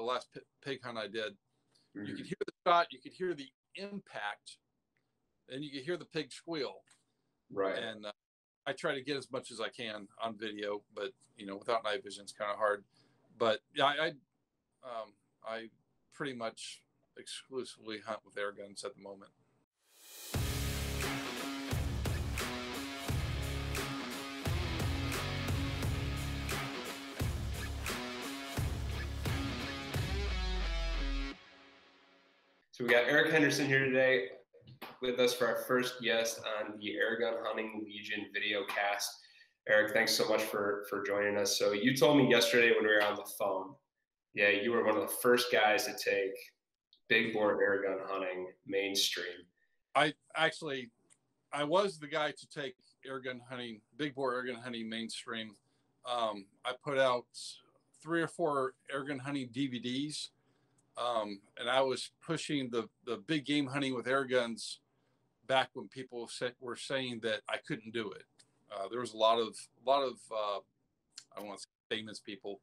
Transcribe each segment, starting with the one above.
last pig hunt I did. Mm-hmm. You could hear the shot, you could hear the impact, and you could hear the pig squeal. Right. And I try to get as much as I can on video, but without night vision, it's kind of hard. But yeah, I pretty much exclusively hunt with air guns at the moment. So we got Eric Henderson here today with us for our first guest on the Airgun Hunting Legion video cast. Eric, thanks so much for joining us. So you told me yesterday when we were on the phone, yeah, you were one of the first guys to take big bore airgun hunting mainstream. I was the guy to take big bore airgun hunting mainstream. I put out 3 or 4 airgun hunting DVDs. And I was pushing the big game hunting with air guns back when people were saying that I couldn't do it. There was a lot of I don't want to say famous people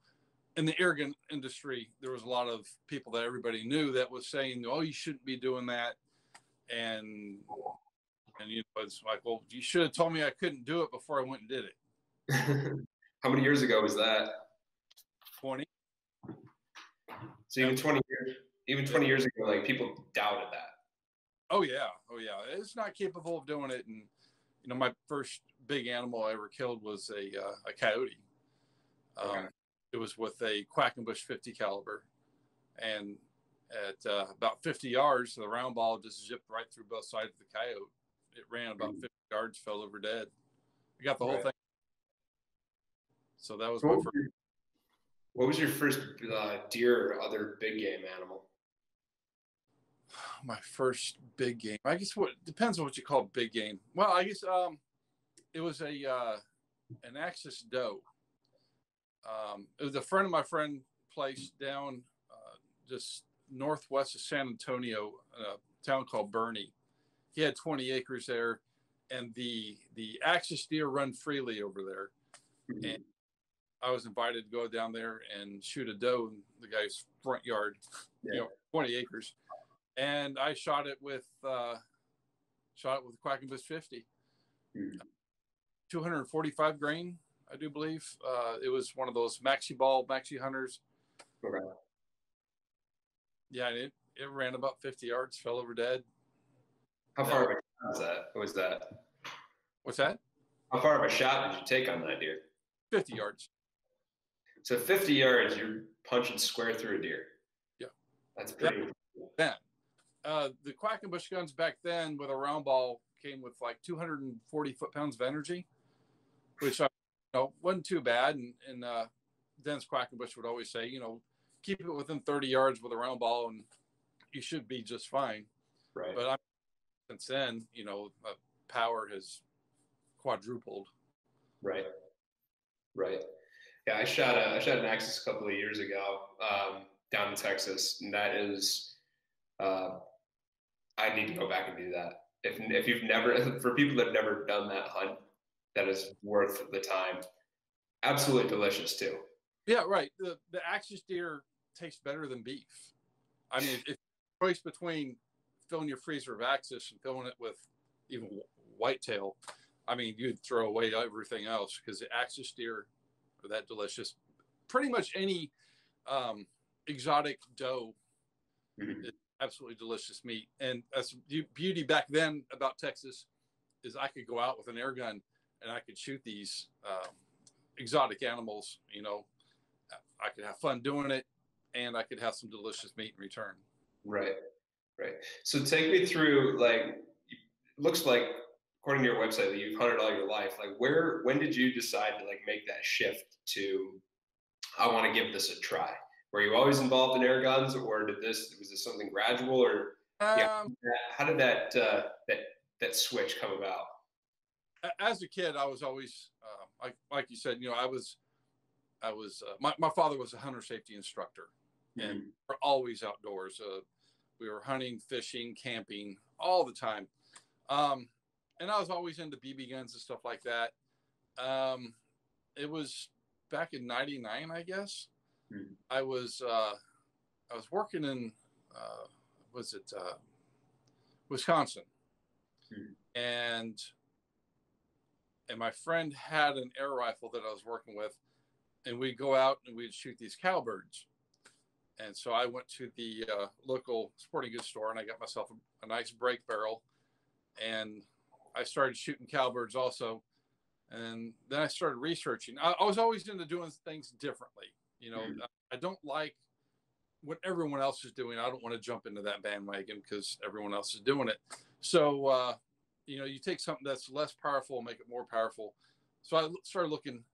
in the air gun industry. There was a lot of people that everybody knew that was saying, "Oh, you shouldn't be doing that," and it's like, well, you should have told me I couldn't do it before I went and did it. How many years ago was that? 20. So even 20 years ago, like people doubted that. Oh yeah. It's not capable of doing it. And my first big animal I ever killed was a coyote. Okay. It was with a Quackenbush 50 caliber, and at about 50 yards, the round ball just zipped right through both sides of the coyote. It ran about 50 yards, fell over dead. I got the whole thing. So that was my first. What was your first deer or other big game animal? My first big game. I guess depends on what you call big game. Well, I guess it was an Axis doe. It was a friend of my friend place down just northwest of San Antonio, a town called Bernie. He had 20 acres there, and the Axis deer run freely over there. Mm-hmm. And I was invited to go down there and shoot a doe in the guy's front yard, 20 acres. And I shot it with a Quackenbush 50, 245 grain, I do believe. It was one of those maxi hunters. Okay. Yeah, it ran about 50 yards, fell over dead. How far of a shot was that? What's that? How far of a shot did you take on that deer? 50 yards. So 50 yards, you're punching square through a deer. Yeah. That's pretty. Then, the Quackenbush guns back then with a round ball came with like 240 foot-pounds of energy, which wasn't too bad. And Dennis Quackenbush would always say, keep it within 30 yards with a round ball and you should be just fine. Right. But since then, power has quadrupled. Right. Yeah, I shot an Axis a couple of years ago down in Texas, and that is, I need to go back and do that. If you've never, for people that have never done that hunt, that is worth the time. Absolutely delicious too. Yeah, right. The Axis deer tastes better than beef. I mean, if choice between filling your freezer of Axis and filling it with even whitetail, I mean, you'd throw away everything else because the Axis deer are that delicious. Pretty much any exotic doe is absolutely delicious meat. And that's the beauty back then about Texas is I could go out with an air gun and I could shoot these exotic animals. I could have fun doing it and I could have some delicious meat in return. Right. So take me through, like, it looks like, according to your website, that you've hunted all your life. Like, when did you decide to make that shift to, I want to give this a try? Were you always involved in air guns, or was this something gradual, or how did that switch come about? As a kid, I was always, like you said, my father was a hunter safety instructor, and we're always outdoors. We were hunting, fishing, camping all the time. And I was always into BB guns and stuff like that. It was back in '99, I guess. I was I was working in, was it Wisconsin, and my friend had an air rifle that I was working with, and we'd go out and we'd shoot these cowbirds. And so I went to the local sporting goods store and I got myself a nice break barrel, and I started shooting cowbirds also. And then I started researching. I was always into doing things differently. I don't like what everyone else is doing. I don't want to jump into that bandwagon because everyone else is doing it. So, you take something that's less powerful and make it more powerful. So I started looking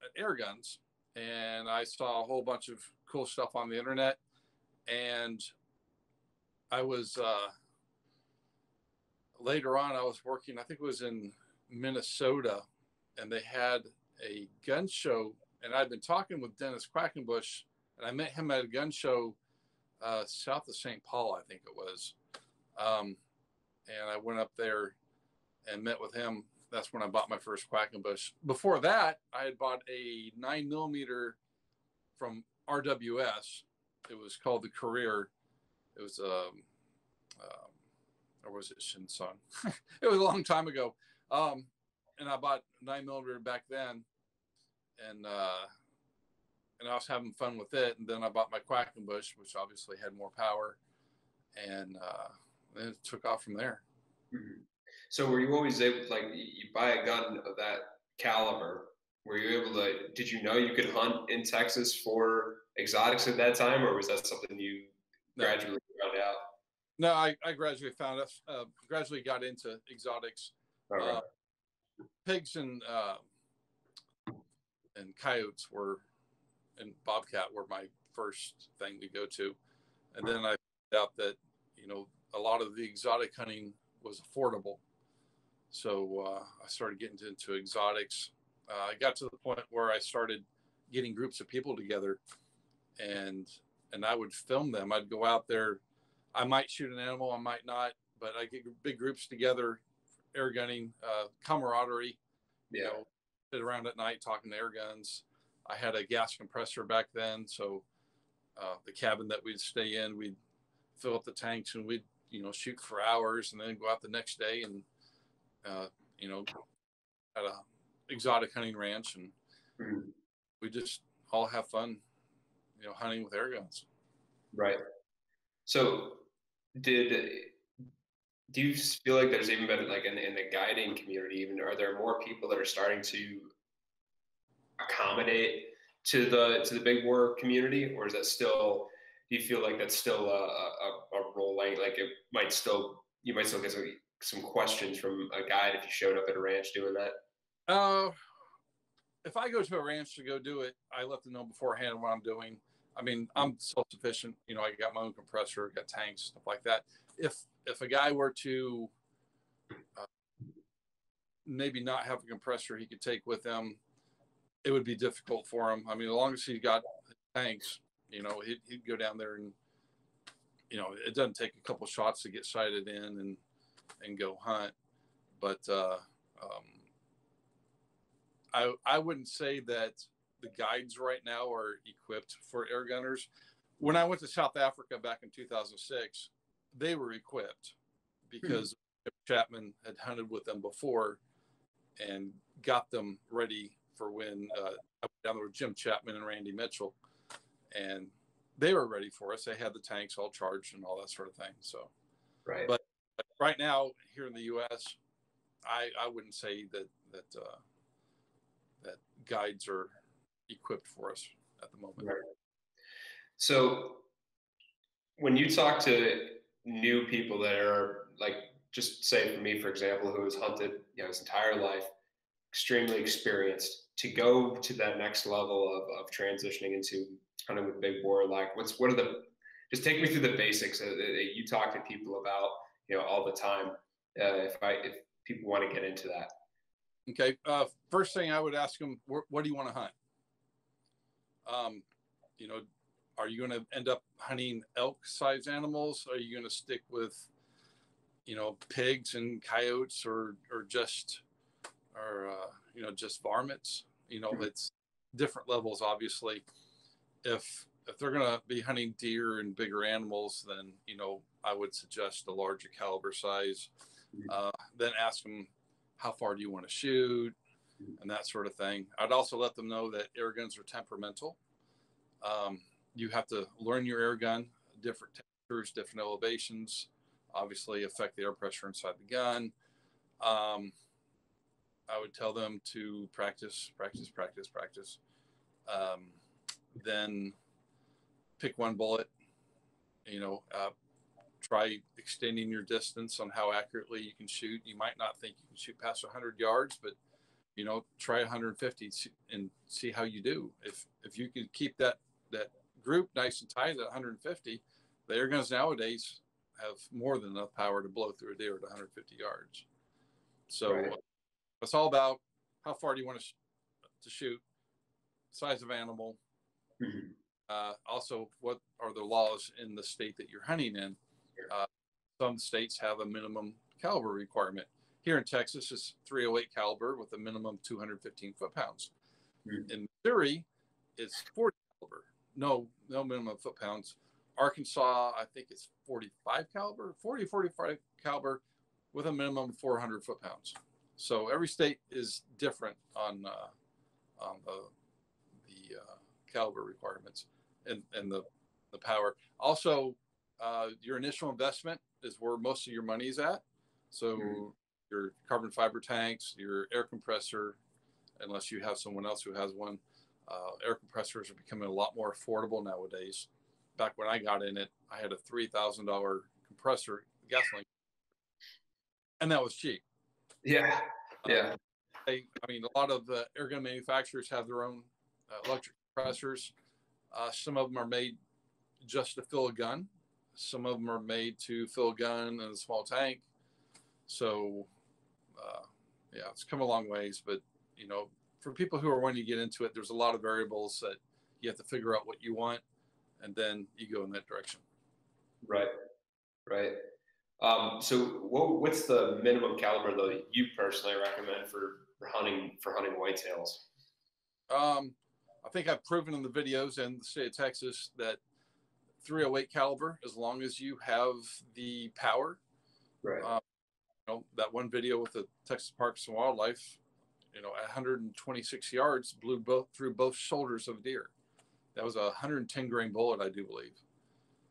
at air guns, and I saw a whole bunch of cool stuff on the internet. And I was, later on, I was working, I think it was in Minnesota, and they had a gun show, and I'd been talking with Dennis Quackenbush, and I met him at a gun show south of St. Paul, I think it was. And I went up there and met with him. That's when I bought my first Quackenbush. Before that, I had bought a 9mm from RWS. It was called the Career. It was or was it Shinsun? It was a long time ago. And I bought 9mm back then, and I was having fun with it. And then I bought my Quackenbush, which obviously had more power, and then it took off from there. Mm-hmm. So were you always able to, like, you buy a gun of that caliber? Were you able to? Did you know you could hunt in Texas for exotics at that time, or was that something you gradually found out? No, I gradually gradually got into exotics. Right. Pigs and coyotes and bobcat were my first thing to go to, and then I found out that a lot of the exotic hunting was affordable, so I started getting into exotics. I got to the point where I started getting groups of people together, and I would film them. I'd go out there. I might shoot an animal, I might not, but I get big groups together, air gunning, camaraderie. Sit around at night talking air guns. I had a gas compressor back then, so the cabin that we'd stay in, we'd fill up the tanks and we'd shoot for hours, and then go out the next day and at a exotic hunting ranch, and we just all have fun, hunting with air guns. Right. So do you feel like there's even been, like, in the guiding community, even, are there more people that are starting to accommodate to the big war community, or is that still, do you feel like that's still a rolling, like you might still get some questions from a guide if you showed up at a ranch doing that? If I go to a ranch to go do it, I let them know beforehand what I'm doing. I mean, I'm self-sufficient. I got my own compressor, got tanks, stuff like that. If a guy were to maybe not have a compressor he could take with him, it would be difficult for him. I mean, as long as he got tanks, he'd go down there, and it doesn't take a couple shots to get sighted in and go hunt. But I wouldn't say that the guides right now are equipped for air gunners. When I went to South Africa back in 2006, they were equipped because Chapman had hunted with them before and got them ready for when I went down there with Jim Chapman and Randy Mitchell, and they were ready for us. They had the tanks all charged and all that sort of thing. So, right. But right now here in the U.S., I wouldn't say that guides are equipped for us at the moment. Right. So when you talk to new people that are, like, just say for me, for example, who has hunted his entire life, extremely experienced, to go to that next level of transitioning into hunting with big bore, like just take me through the basics that you talk to people about all the time, if people want to get into that. Okay. First thing I would ask them, what do you want to hunt? Are you going to end up hunting elk-sized animals? Are you going to stick with, pigs and coyotes, or just varmints? It's different levels, obviously. If if they're going to be hunting deer and bigger animals, then, I would suggest a larger caliber size. Then ask them, how far do you want to shoot, and that sort of thing. I'd also let them know that air guns are temperamental. You have to learn your air gun. Different temperatures, different elevations obviously affect the air pressure inside the gun. I would tell them to practice. Then pick one bullet, try extending your distance on how accurately you can shoot. You might not think you can shoot past 100 yards, but, try 150 and see how you do. If you can keep that group nice and tight at 150, the air guns nowadays have more than enough power to blow through a deer at 150 yards. So Right. It's all about how far do you want to shoot, size of animal. Also, what are the laws in the state that you're hunting in? Some states have a minimum caliber requirement. Here in Texas, it's .308 caliber with a minimum 215 foot-pounds. In Missouri, it's 40 caliber, no minimum foot-pounds. Arkansas, I think it's 45 caliber with a minimum 400 foot-pounds. So every state is different on the caliber requirements and the power. Also, your initial investment is where most of your money is at. So your carbon fiber tanks, your air compressor, unless you have someone else who has one, air compressors are becoming a lot more affordable nowadays. Back when I got in it, I had a $3,000 compressor, gasoline, and that was cheap. Yeah. A lot of the air gun manufacturers have their own electric compressors. Some of them are made just to fill a gun. Some of them are made to fill a gun in a small tank. So, it's come a long ways. But, for people who are wanting to get into it, there's a lot of variables that you have to figure out what you want, and then you go in that direction. Right. So what's the minimum caliber though that you personally recommend for hunting whitetails? I think I've proven in the videos in the state of Texas that .308 caliber, as long as you have the power. Right. That one video with the Texas Parks and Wildlife, at 126 yards, blew through both shoulders of a deer. That was a 110 grain bullet, I do believe.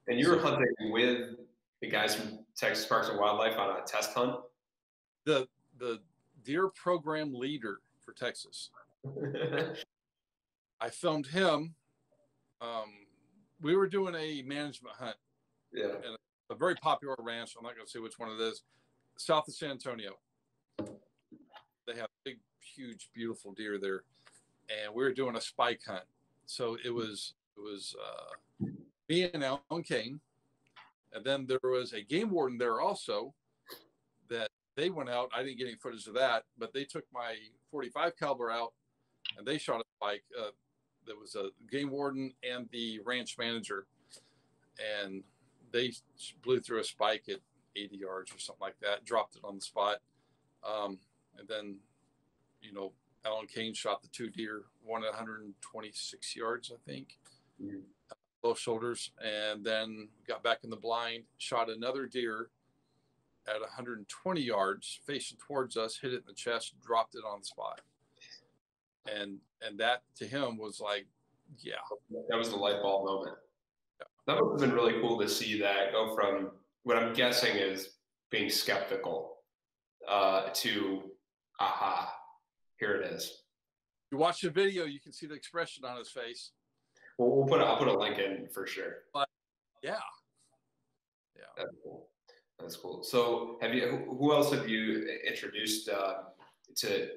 And you were hunting with the guys from Texas Parks and Wildlife on a test hunt? The deer program leader for Texas. I filmed him. We were doing a management hunt. Yeah. In a very popular ranch. I'm not going to say which one it is. South of San Antonio. They have big, huge, beautiful deer there. And we were doing a spike hunt. So it was me and Alan Kane. And then there was a game warden there also that they went out. I didn't get any footage of that, but they took my 45 caliber out and they shot a spike. There was a game warden and the ranch manager, and they blew through a spike at 80 yards or something like that, dropped it on the spot. And then, Alan Kane shot the two deer, one at 126 yards, I think, both shoulders. And then got back in the blind, shot another deer at 120 yards, facing towards us, hit it in the chest, dropped it on the spot. And that to him was like, yeah. That was the light bulb moment. Yeah. That would have been really cool to see that go from what I'm guessing is being skeptical to, aha, here it is. You watch the video, you can see the expression on his face. Well, I'll put a link in for sure. But yeah. That's cool. So who else have you introduced to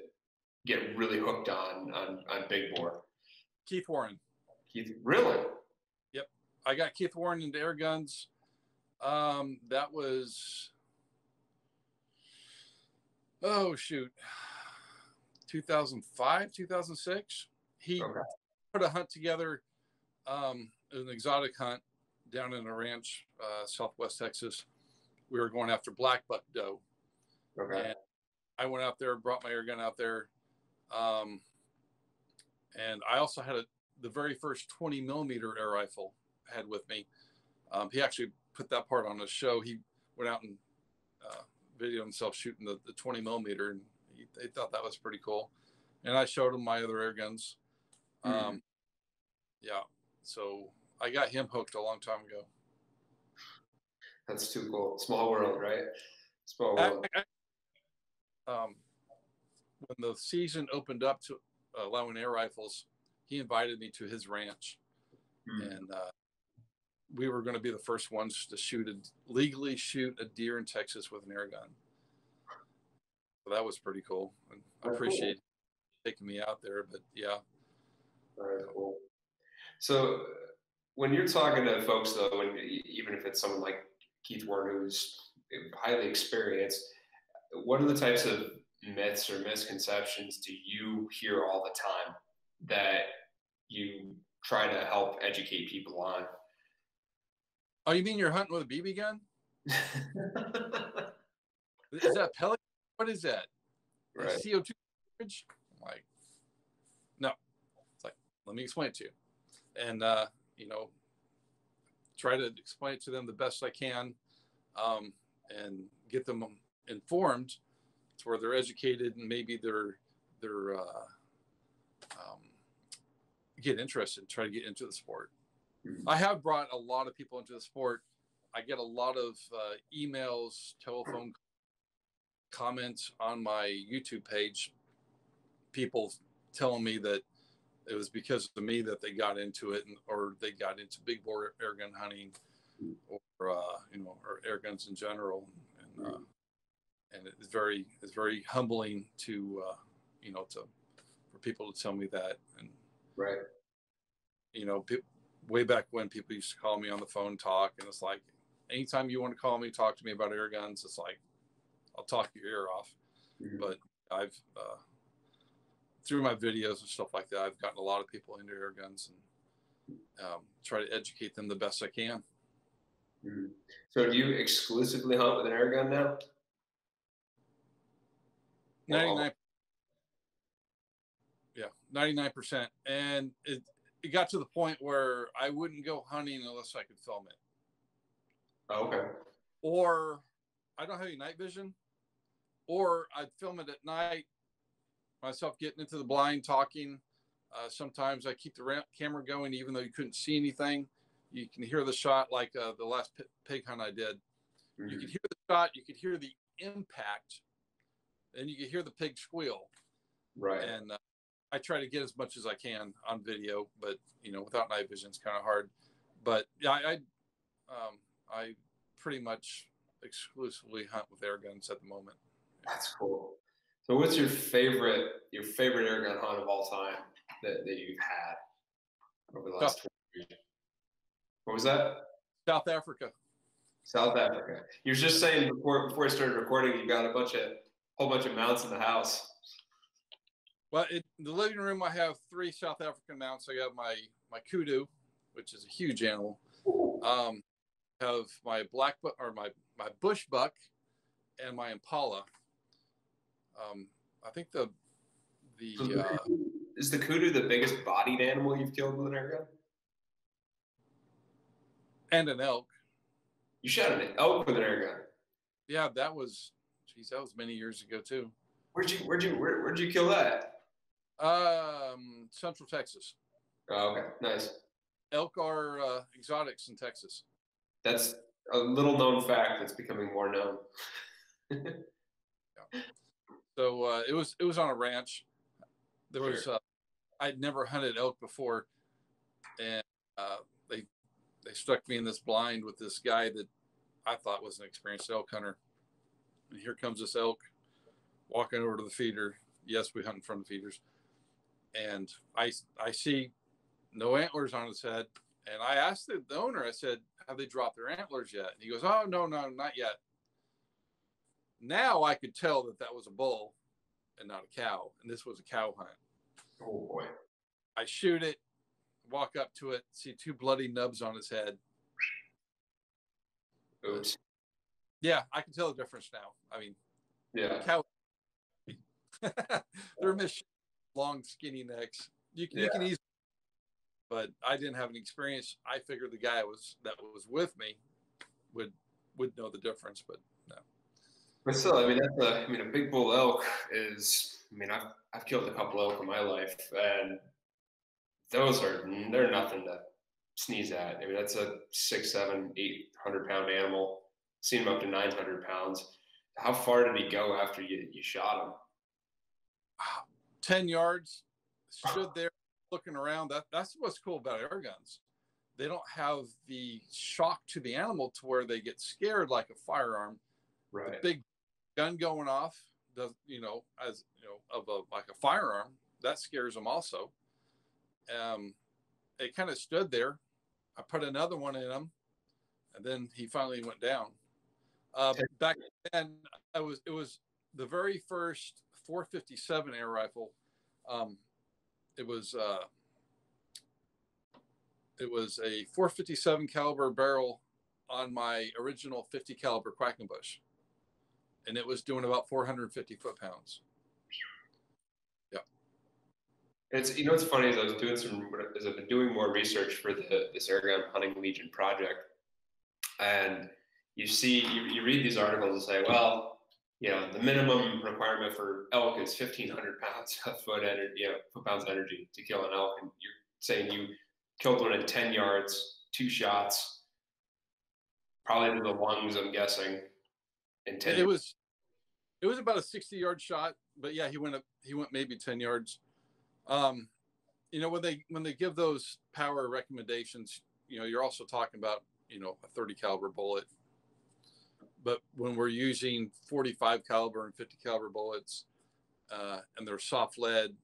get really hooked on big bore? Keith Warren. Really? Yep. I got Keith Warren into air guns. That was, 2005, 2006. He put a hunt together, an exotic hunt down in a ranch, Southwest Texas. We were going after black buck doe. Okay. And I went out there, brought my air gun out there. And I also had the very first 20 millimeter air rifle I had with me. He actually put that part on his show. He went out and videoed himself shooting the 20 millimeter, and they thought that was pretty cool. And I showed him my other air guns. Yeah, so I got him hooked a long time ago. That's too cool. Small world, right? Small world. When the season opened up to allowing air rifles, he invited me to his ranch, and we were going to be the first ones to legally shoot a deer in Texas with an air gun. So that was pretty cool. And I appreciate taking me out there, but yeah. Very cool. So when you're talking to folks, though, and even if it's someone like Keith Warren, who's highly experienced, what are the types of myths or misconceptions do you hear all the time that you try to help educate people on? Oh, you mean you're hunting with a BB gun? Is that pellet? What is that? Right. CO2 storage? I'm like, no. It's like, let me explain it to you. And, try to explain it to them the best I can, and get them informed to where they're educated and maybe they're get interested, try to get into the sport. I have brought a lot of people into the sport. I get a lot of emails, telephone comments on my YouTube page, people telling me that it was because of me that they got into it, or they got into big bore air gun hunting, or or air guns in general, and it's very humbling to for people to tell me that. And right, way back when people used to call me on the phone, talk, and it's like, anytime you want to call me, talk to me about air guns, it's like, I'll talk your ear off. But I've through my videos and stuff like that, I've gotten a lot of people into air guns, and try to educate them the best I can. So do you exclusively hunt with an air gun now? 99. Yeah, 99%. And it got to the point where I wouldn't go hunting unless I could film it. Oh, okay. Or I don't have any night vision, or I'd film it at night, myself getting into the blind, talking. Sometimes I keep the camera going, even though you couldn't see anything. You can hear the shot, like the last pig hunt I did. You could hear the shot, you could hear the impact, and you could hear the pig squeal. Right. And I try to get as much as I can on video, but without night vision, it's kind of hard. But yeah, I pretty much exclusively hunt with air guns at the moment. That's cool. So what's your favorite air gun hunt of all time that you've had over the last 20 years? What was that? South Africa. South Africa. You were just saying before I started recording, you got a whole bunch of mounts in the house. Well, in the living room, I have 3 South African mounts. I got my kudu, which is a huge animal. Have my my bush buck, and my impala. I think is the kudu the biggest bodied animal you've killed with an air gun? And an elk. You shot an elk with an air gun? Yeah, that was many years ago too. Where'd you kill that? Central Texas. Oh, okay, nice. Elk are exotics in Texas. That's a little known fact that's becoming more known. Yeah. So it was on a ranch. There was I'd never hunted elk before, and they stuck me in this blind with this guy that I thought was an experienced elk hunter. And here comes this elk walking over to the feeder. Yes, we hunt in front of feeders. And I see no antlers on his head. And I asked the owner, I said, have they dropped their antlers yet? And he goes, oh, no, not yet. Now I could tell that was a bull and not a cow. And this was a cow hunt. Oh, boy. I shoot it, walk up to it, see 2 bloody nubs on his head. Oops. Yeah, I can tell the difference now. I mean, yeah, cow. They're long, skinny necks. You can easily. but I didn't have any experience. I figured the guy that was with me would know the difference, but no. But still, I mean, a big bull elk is. I mean, I've killed a couple elk in my life, and they're nothing to sneeze at. I mean, that's a 6, 7, 800-pound animal. Seen him up to 900 pounds. How far did he go after you shot him? 10 yards. Stood there looking around. That's what's cool about air guns. They don't have the shock to the animal to where they get scared like a firearm. Right. The big gun going off does, as of like a firearm, that scares them also. It kind of stood there. I put another one in him, and then he finally went down. Back then, it was the very first 457 air rifle. It was a 457 caliber barrel on my original 50 caliber Quackenbush, and it was doing about 450 foot-pounds. Yeah. It's it's funny as I've been doing more research for this Airgun Hunting Legion project, and you read these articles and say, well, the minimum requirement for elk is 1,500 pounds of foot-pounds energy to kill an elk, and you're saying you killed one at 10 yards, 2 shots, probably to the lungs, I'm guessing. In 10 it was about a 60-yard shot, but yeah, he went maybe 10 yards. When they give those power recommendations, you're also talking about a 30 caliber bullet. But when we're using 45 caliber and 50 caliber bullets, and they're soft lead,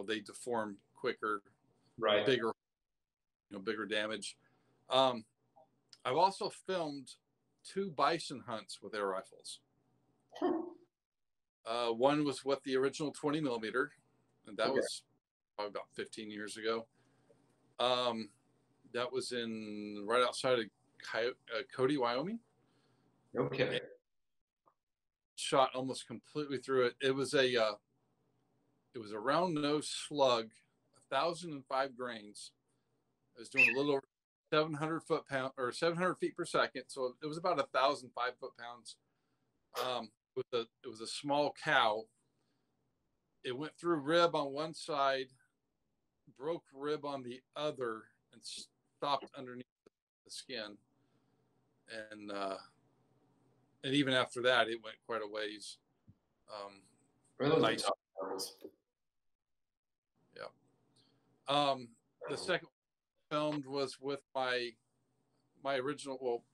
they deform quicker, right, bigger damage. I've also filmed 2 bison hunts with air rifles. One was with the original 20 millimeter, and that was probably about 15 years ago. That was right outside of Cody, Wyoming. Okay. Shot almost completely through it. It was a round nose slug, 1,005 grains. It was doing a little over 700 feet per second. So it was about 1,005 foot-pounds. It was a small cow. It went through rib on one side, broke rib on the other, and stopped underneath the skin. And even after that, it went quite a ways. Nice. Yeah. The second filmed was with my original. Well,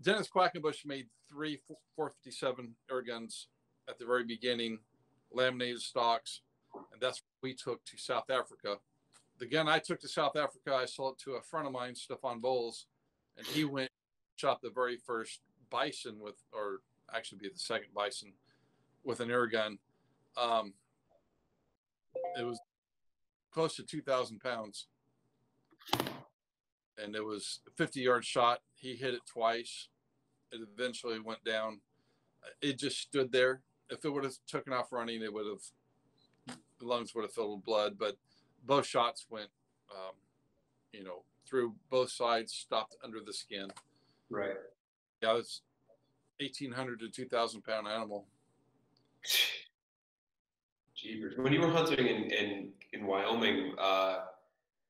Dennis Quackenbush made 3 457 air guns at the very beginning, laminated stocks, and that's what we took to South Africa. The gun I took to South Africa, I sold it to a friend of mine, Stefan Bowles, and he shot the very first bison or actually be the second bison with an air gun. It was close to 2,000 pounds, and it was a 50-yard shot. He hit it twice. It eventually went down. It just stood there. If it would have taken off running, the lungs would have filled with blood. But both shots went, through both sides, stopped under the skin. Right. Yeah, it's 1,800 to 2,000 pound animal. Jeepers. When you were hunting in Wyoming,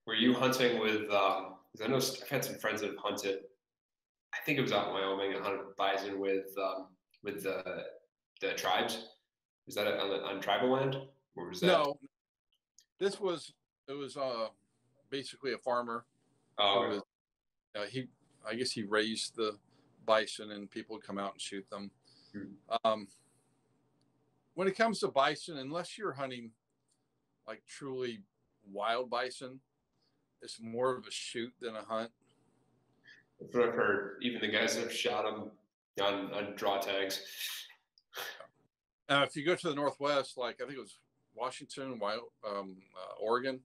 were you hunting with? Because I know I've had some friends that have hunted. I think it was out in Wyoming. I hunted bison with the tribes. Is that on tribal land, or was that? No, it was basically a farmer. Oh, I guess he raised the bison, and people would come out and shoot them. When it comes to bison, unless you're hunting like truly wild bison, it's more of a shoot than a hunt. That's what I've heard. Even the guys that have shot them on draw tags. If you go to the Northwest, like I think it was Washington, Oregon,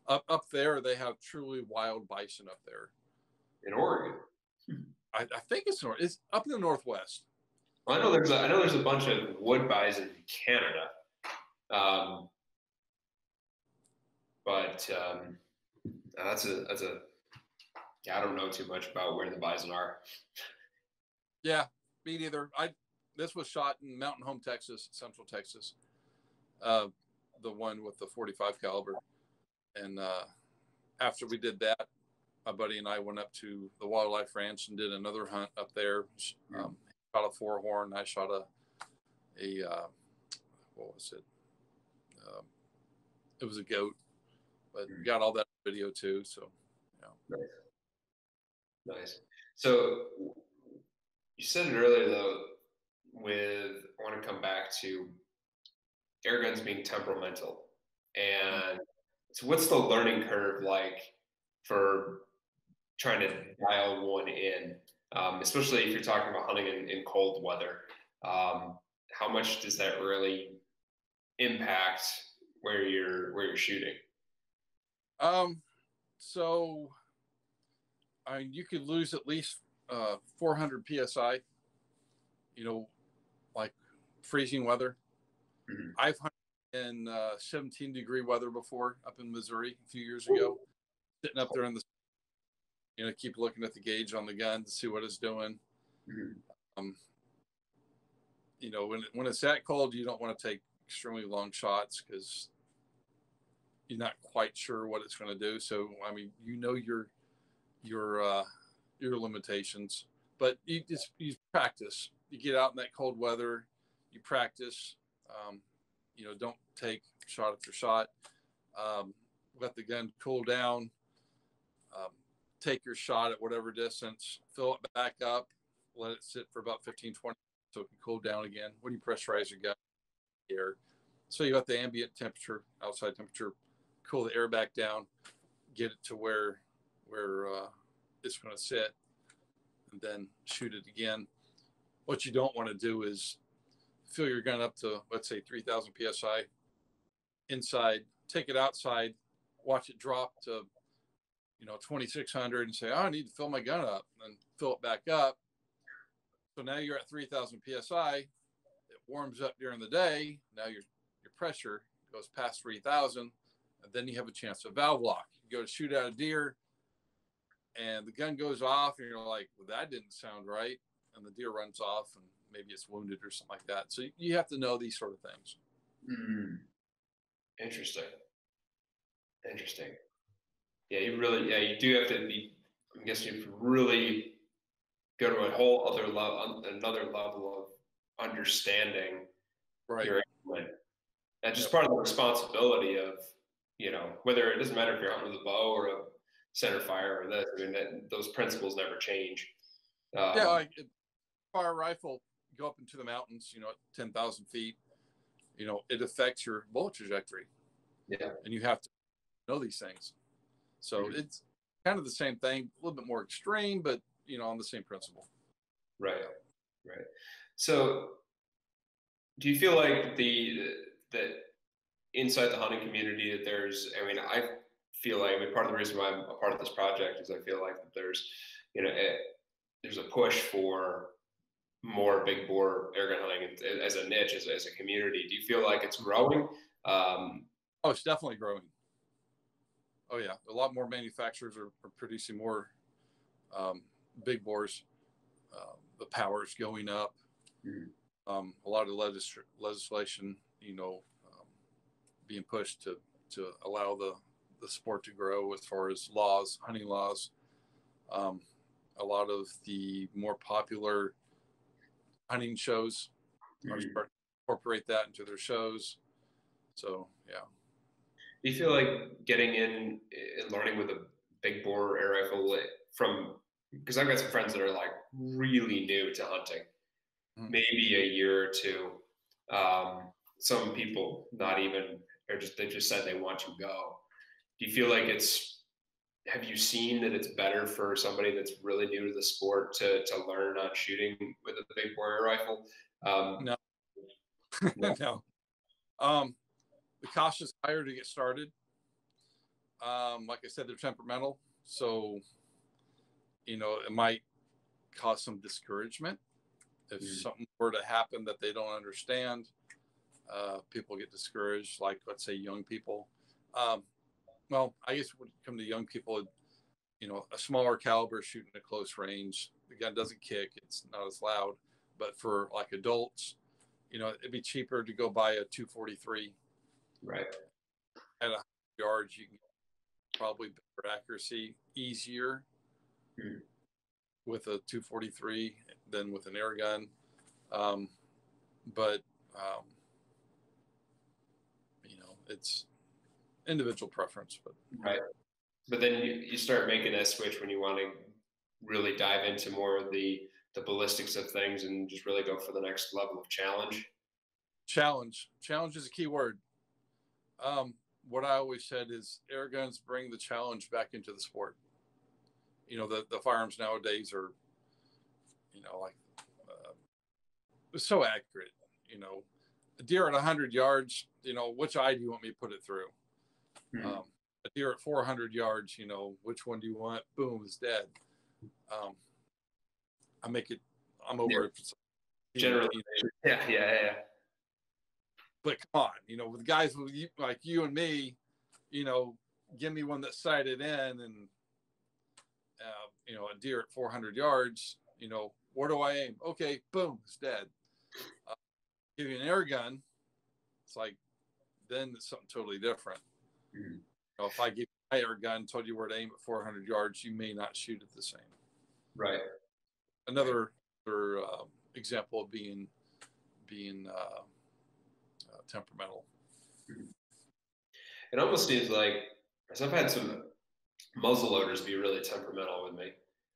up there, they have truly wild bison up there. In Oregon? I think it's up in the Northwest. Well, I know there's a bunch of wood bison in Canada, but That's a yeah, I don't know too much about where the bison are. Yeah, me neither. This was shot in Mountain Home, Texas, Central Texas. The one with the 45 caliber. And after we did that, my buddy and I went up to the wildlife ranch and did another hunt up there. Shot a 4-horn. I shot a what was it? It was a goat, but got all that video too. So, Nice. Nice. So you said it earlier though, I want to come back to air guns being temperamental. And so what's the learning curve like for trying to dial one in, especially if you're talking about hunting in cold weather? How much does that really impact where you're shooting? So I mean, you could lose at least 400 psi. Like freezing weather. Mm-hmm. I've hunted in 17-degree weather before up in Missouri a few years ago, sitting up there in the, keep looking at the gauge on the gun to see what it's doing. Mm-hmm. When it's that cold, you don't want to take extremely long shots because you're not quite sure what it's going to do. So, I mean, your limitations, but you practice. You get out in that cold weather, you practice. Don't take shot after shot. Let the gun cool down. Take your shot at whatever distance, fill it back up, let it sit for about 15, 20 so it can cool down again. When you pressurize your gun, air. So you got the ambient temperature, outside temperature, cool the air back down, get it to where it's going to sit, and then shoot it again. What you don't want to do is fill your gun up to, let's say, 3,000 psi inside, take it outside, watch it drop to 2,600 and say, oh, I need to fill my gun up, and fill it back up. So now you're at 3,000 psi. It warms up during the day. Now your pressure goes past 3,000, and then you have a chance to valve lock. You go to shoot at a deer, and the gun goes off, and you're like, well, that didn't sound right, and the deer runs off, and maybe it's wounded or something like that. So you have to know these sort of things. Mm. Interesting. Yeah, you do have to be, I guess you really go to a whole other level, another level of understanding your implement. That's just part of the responsibility of, whether it doesn't matter if you're hunting with a bow or a center fire or this, I mean, those principles never change. Like fire rifle, go up into the mountains, at 10,000 feet, it affects your bullet trajectory. Yeah. And you have to know these things. So it's kind of the same thing, a little bit more extreme, but, on the same principle. Right. So do you feel like that inside the hunting community that I feel like, part of the reason why I'm a part of this project is I feel like that there's, there's a push for more big bore air gun hunting as a niche, as a community. Do you feel like it's growing? Oh, it's definitely growing. Oh yeah, a lot more manufacturers are producing more big bores. The power's going up. Mm-hmm. A lot of legislation, being pushed to allow the sport to grow as far as laws, hunting laws. A lot of the more popular hunting shows are starting to incorporate that into their shows. So yeah. Do you feel like getting in and learning with a big bore air rifle because I've got some friends that are like really new to hunting, maybe a year or two. Some people not even, they just said they want to go. Do you feel like have you seen that it's better for somebody that's really new to the sport to learn on shooting with a big bore air rifle? No. No. The cost is higher to get started. Like I said, they're temperamental. So, it might cause some discouragement. If something were to happen that they don't understand, people get discouraged, like, let's say, young people. well, I guess when it comes to young people, a smaller caliber shooting at close range, the gun doesn't kick, it's not as loud. But for like adults, it'd be cheaper to go buy a 243 Right. at 100 yards. You can get probably better accuracy, easier with a 243 than with an air gun. But it's individual preference. But right. But then you start making that switch when you want to really dive into more of the ballistics of things and just really go for the next level of challenge. Challenge is a key word. What I always said is air guns bring the challenge back into the sport. The firearms nowadays are, like so accurate. A deer at 100 yards, which eye do you want me to put it through? A deer at 400 yards, which one do you want? Boom, is dead. I'm over it. Generally, yeah. But come on, with guys like you and me, give me one that's sighted in and, a deer at 400 yards, where do I aim? Okay, boom, it's dead. Give you an air gun, it's like, then it's something totally different. If I give you my air gun, told you where to aim at 400 yards, you may not shoot it the same. Right. Another example of being temperamental. It almost seems like, because I've had some muzzle loaders be really temperamental with me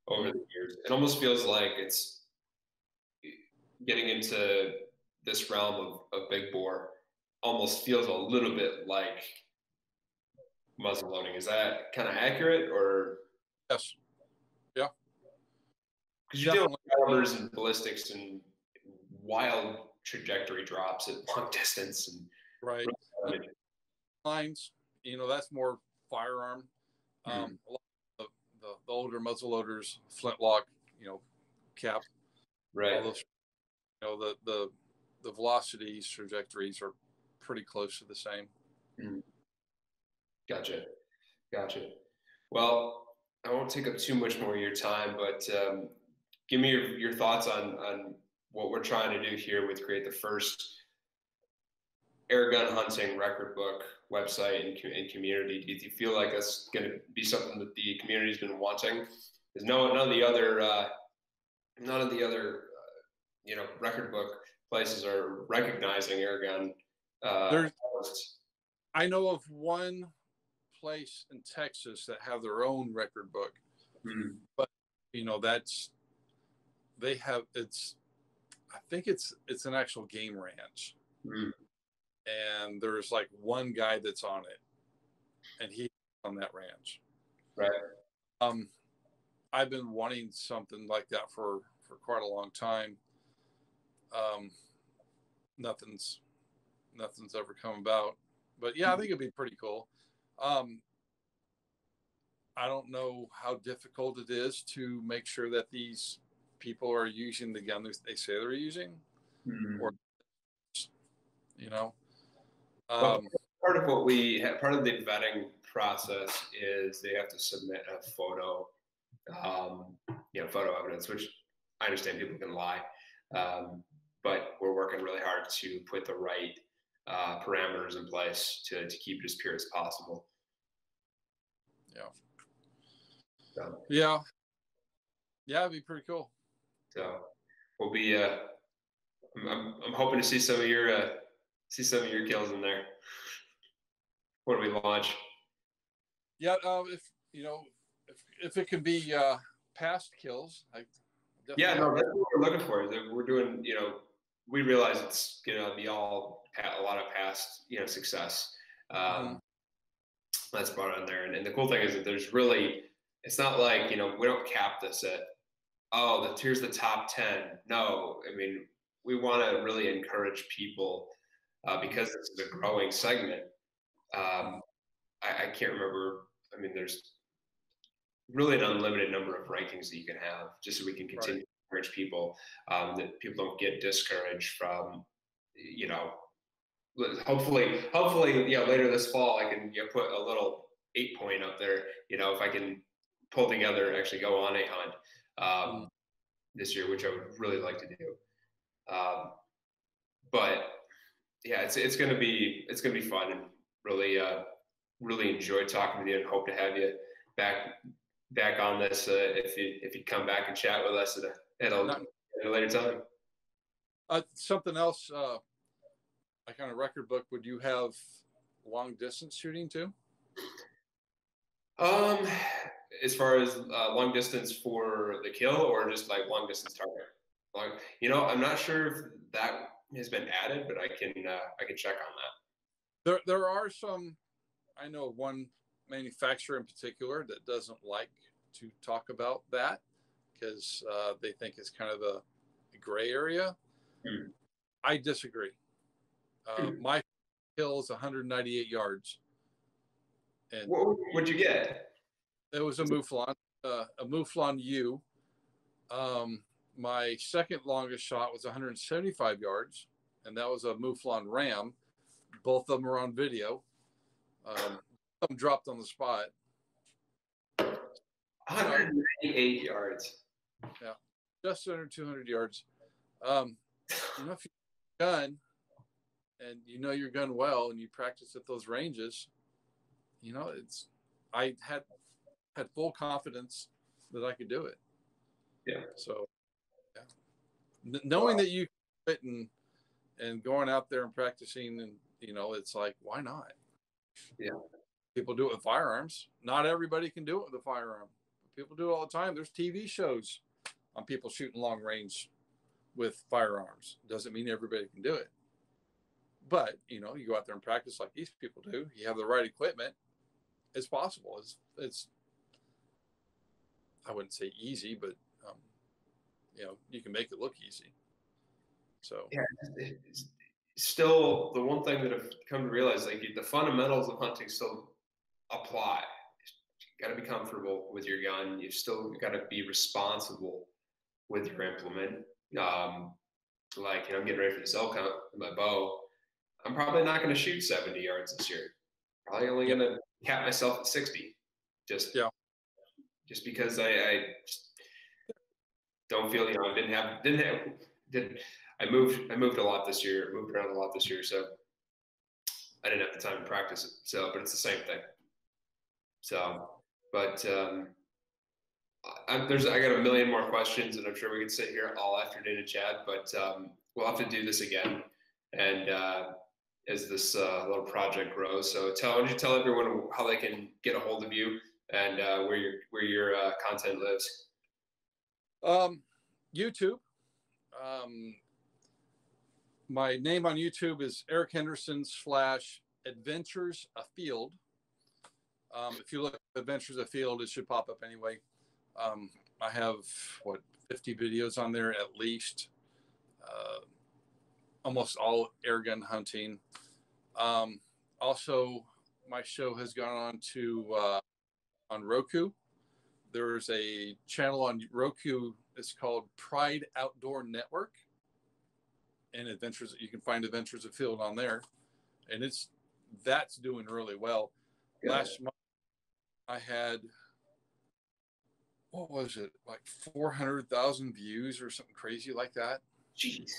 over the years. It almost feels like it's getting into this realm of big bore almost feels a little bit like muzzle loading. Is that kind of accurate, or? Yes. Yeah. Because you're dealing with calibers and ballistics and wild trajectory drops at long distance. And right. Lines, that's more firearm. A lot of the older muzzle loaders, flintlock, cap. Right. All those, the velocities, trajectories are pretty close to the same. Gotcha. Well, I won't take up too much more of your time, but give me your thoughts on what we're trying to do here with Create the First air gun hunting record book website and community. Do you feel like that's going to be something that the community's been wanting? Because none of the other record book places are recognizing air gun. I know of one place in Texas that have their own record book, but I think it's an actual game ranch, and there's like one guy that's on it, and he's on that ranch. Right. I've been wanting something like that for quite a long time. Nothing's ever come about, but yeah, I think it'd be pretty cool. I don't know how difficult it is to make sure that these people are using the gun they say they're using, or part of part of the vetting process is they have to submit a photo, photo evidence, which I understand people can lie, but we're working really hard to put the right parameters in place to keep it as pure as possible. Yeah, it'd be pretty cool. So we'll be. I'm hoping to see some of your kills in there when we launch. Yeah, if it can be past kills, that's what we're looking for. We're doing, we realize it's gonna be all a lot of past, success. That's brought on there, and the cool thing is that there's really, it's not like we don't cap this at here's the top 10. No, I mean, we want to really encourage people because this is a growing segment. I can't remember. I mean, there's really an unlimited number of rankings that you can have, just so we can continue to encourage people, that people don't get discouraged from, hopefully, later this fall, I can put a little 8 point up there. If I can pull together, actually go on a hunt this year, which I would really like to do. But yeah, it's gonna be fun, and really really enjoy talking with you, and hope to have you back on this if you come back and chat with us at a later time. Something else, like on a record book, would you have long distance shooting too? As far as long distance for the kill, or just like long distance target. Like, I'm not sure if that has been added, but I can check on that. There are some. I know one manufacturer in particular that doesn't like to talk about that because they think it's kind of a gray area. I disagree. My kill is 198 yards. And what'd you get? It was a Mouflon U. My second longest shot was 175 yards, and that was a Mouflon Ram. Both of them are on video. Some dropped on the spot. 198 yards. Yeah, just under 200 yards. If you gun and your gun well, and you practice at those ranges, I had full confidence that I could do it. Yeah. So, yeah. Knowing that you can do it and going out there and practicing, and it's like, why not? Yeah. People do it with firearms. Not everybody can do it with a firearm. People do it all the time. There's TV shows on people shooting long range with firearms. Doesn't mean everybody can do it. But, you go out there and practice like these people do. You have the right equipment. It's possible. It's I wouldn't say easy, but, you can make it look easy. So, yeah, it's still the one thing that I've come to realize, like the fundamentals of hunting still apply. You got to be comfortable with your gun. You still got to be responsible with your implement. Like, I'm getting ready for this elk hunt with my bow. I'm probably not going to shoot 70 yards this year. Probably only going to cap myself at 60. Just because I just don't feel, I moved a lot this year, moved around a lot this year. So I didn't have the time to practice it. So, but it's the same thing. So, but I got a million more questions, and I'm sure we could sit here all afternoon and chat, but we'll have to do this again. And as this little project grows. So why don't you tell everyone how they can get a hold of you and where your content lives? YouTube. My name on YouTube is Eric Henderson / Adventures Afield. If you look at Adventures Afield, it should pop up anyway. I have 50 videos on there at least. Almost all airgun hunting. Also, my show has gone on to on Roku. There's a channel on Roku. It's called Pride Outdoor Network, and Adventures. You can find Adventures Afield on there, and that's doing really well. Last month, I had, what was it, like 400,000 views or something crazy like that. Jeez.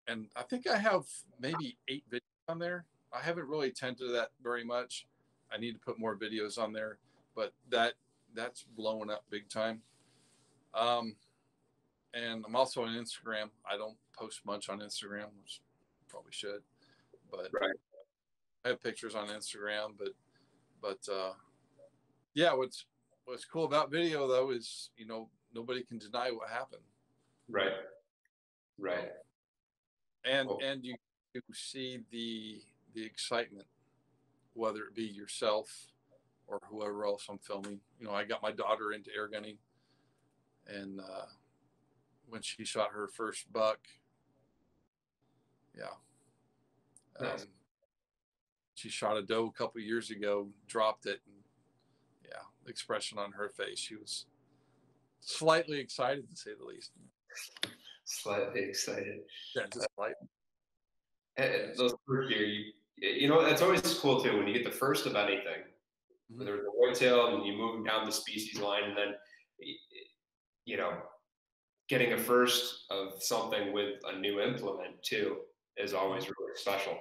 And I think I have maybe 8 videos on there. I haven't really tended to that very much. I need to put more videos on there, but that's blowing up big time. And I'm also on Instagram. I don't post much on Instagram, which I probably should, but right. I have pictures on Instagram, but yeah, what's cool about video though is, nobody can deny what happened. Right. Right. And you see the excitement, whether it be yourself or whoever else I'm filming. I got my daughter into air gunning, and when she shot her first buck, nice. She shot a doe a couple years ago, dropped it, and the expression on her face, she was slightly excited, to say the least. Slightly excited. Yeah, just slightly. And those first year, that's always cool too, when you get the first of anything. where there was a whitetail, and you move them down the species line, and then, you know, getting a first of something with a new implement too is always really special.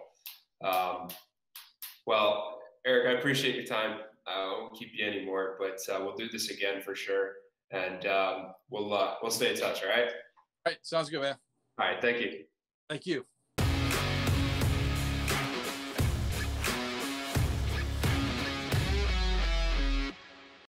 Well, Eric, I appreciate your time. I won't keep you anymore, but we'll do this again for sure, and we'll stay in touch. All right. All right. Sounds good, man. All right. Thank you. Thank you.